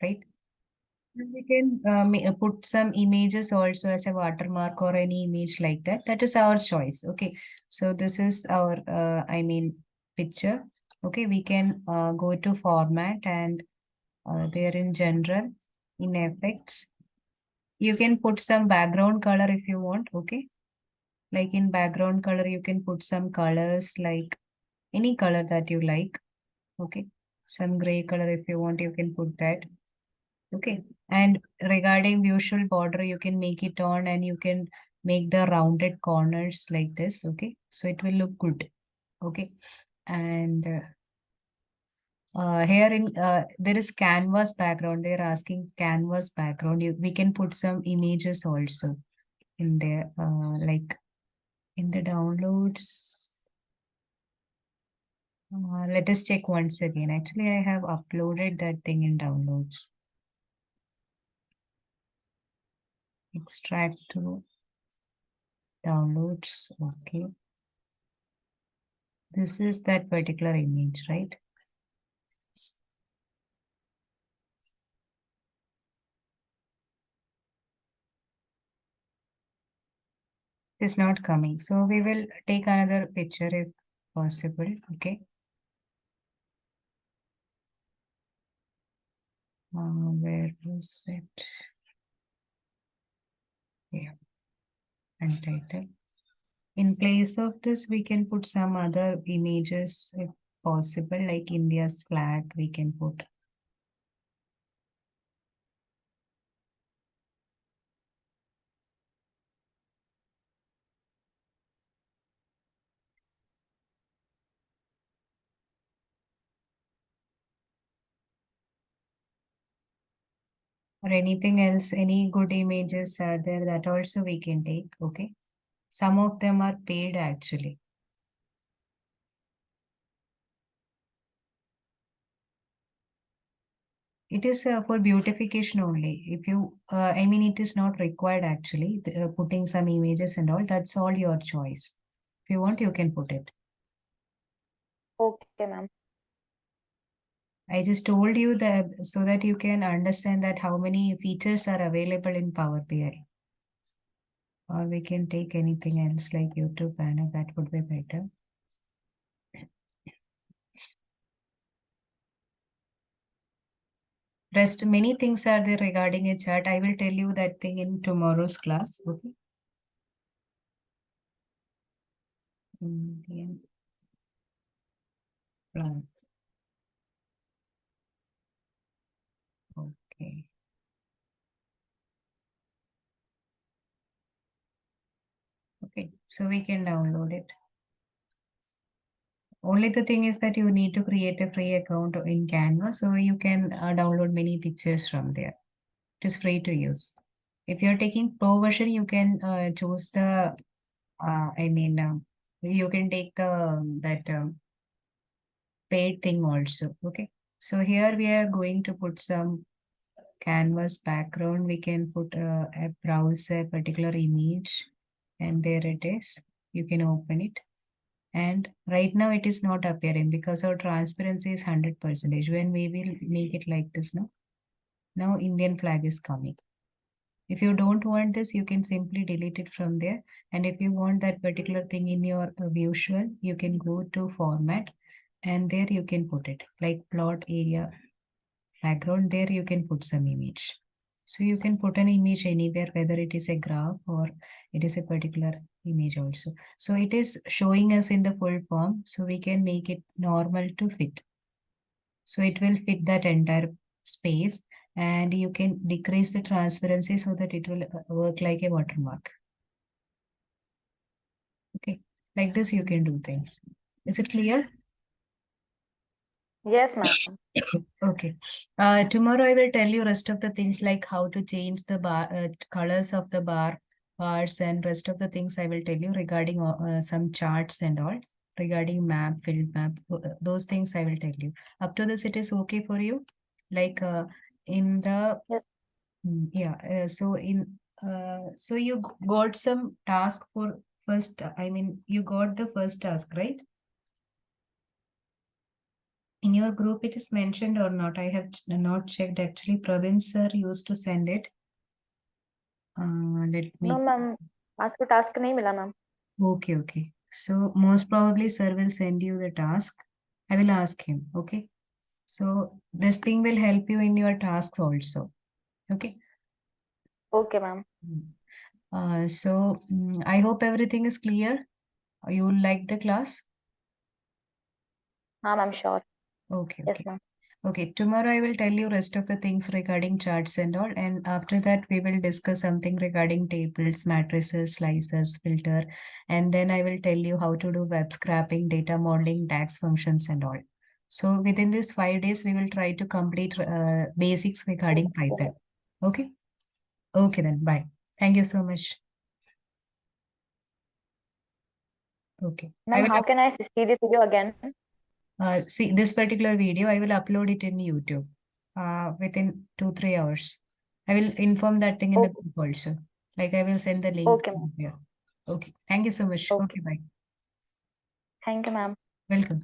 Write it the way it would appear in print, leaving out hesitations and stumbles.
right? And we can put some images also as a watermark or any image like that. That is our choice. Okay. So this is our, picture. Okay. We can go to format and there in general, in effects, you can put some background color if you want. Okay. Like in background color, you can put some colors like any color that you like. Okay. Some gray color if you want, you can put that. Okay. And regarding visual border, you can make it on and you can make the rounded corners like this. Okay. So it will look good. Okay. And here in there is canvas background. They're asking canvas background. We can put some images also in there, like in the downloads. Let us check once again. Actually, I have uploaded that thing in downloads. Extract to downloads. Okay. This is that particular image, right? It's not coming. So we will take another picture if possible. Okay. Where was it? Yeah. Untitled. In place of this, we can put some other images if possible, like India's flag, we can put. Or anything else, any good images are there that also we can take. Okay. Some of them are paid actually. It is for beautification only. If you, it is not required actually, putting some images and all. That's all your choice. If you want, you can put it. Okay, ma'am. I just told you that so that you can understand that how many features are available in Power BI. Or we can take anything else like YouTube banner. That would be better. Rest many things are there regarding a chart. I will tell you that thing in tomorrow's class. Okay. Indian flag. Okay. Okay. So we can download it. Only the thing is that you need to create a free account in Canva, so you can download many pictures from there. It is free to use. If you're taking pro version, you can choose the. You can take the that paid thing also. Okay. So here we are going to put some canvas background. We can put a browse a particular image, and there it is. You can open it. And right now it is not appearing because our transparency is 100%. When we will make it like this now Indian flag is coming. If you don't want this, you can simply delete it from there. And if you want that particular thing in your visual, you can go to format and there you can put it like plot area background. There you can put some image. So you can put an image anywhere, whether it is a graph or it is a particular image also. So it is showing us in the full form. So we can make it normal to fit. So it will fit that entire space and you can decrease the transparency so that it will work like a watermark. Okay. Like this, you can do things. Is it clear? Yes, ma'am. Okay. Tomorrow I will tell you rest of the things like how to change the bar colors of the bars and rest of the things I will tell you regarding some charts and all regarding map, field map, those things I will tell you. Up to this, it is okay for you. Like in the Yes. yeah. So you got some task for first. You got the first task, right? In your group, it is mentioned or not? I have not checked actually. Praveen sir used to send it. Let know me. Ma'am, आज को task नहीं मिला ma'am. Okay, okay. So most probably sir will send you the task. I will ask him. Okay. So this thing will help you in your tasks also. Okay. Okay ma'am. I hope everything is clear. You will like the class. हाँ ma'am, sure. Okay, yes okay. Ma'am. Okay, tomorrow I will tell you rest of the things regarding charts and all, and after that we will discuss something regarding tables, matrices, slices, filter, and then I will tell you how to do web scraping, data modeling, DAX functions and all. So within these 5 days, we will try to complete basics regarding Python. Okay? Okay then, bye. Thank you so much. Okay. I ma'am, will how can I see this video again? see this particular video, I will upload it in YouTube within 2-3 hours. I will inform that thing in the okay. group also. Like I will send the link okay ma'am. here. Okay. Thank you so much. Okay. Okay, bye. Thank you ma'am. Welcome.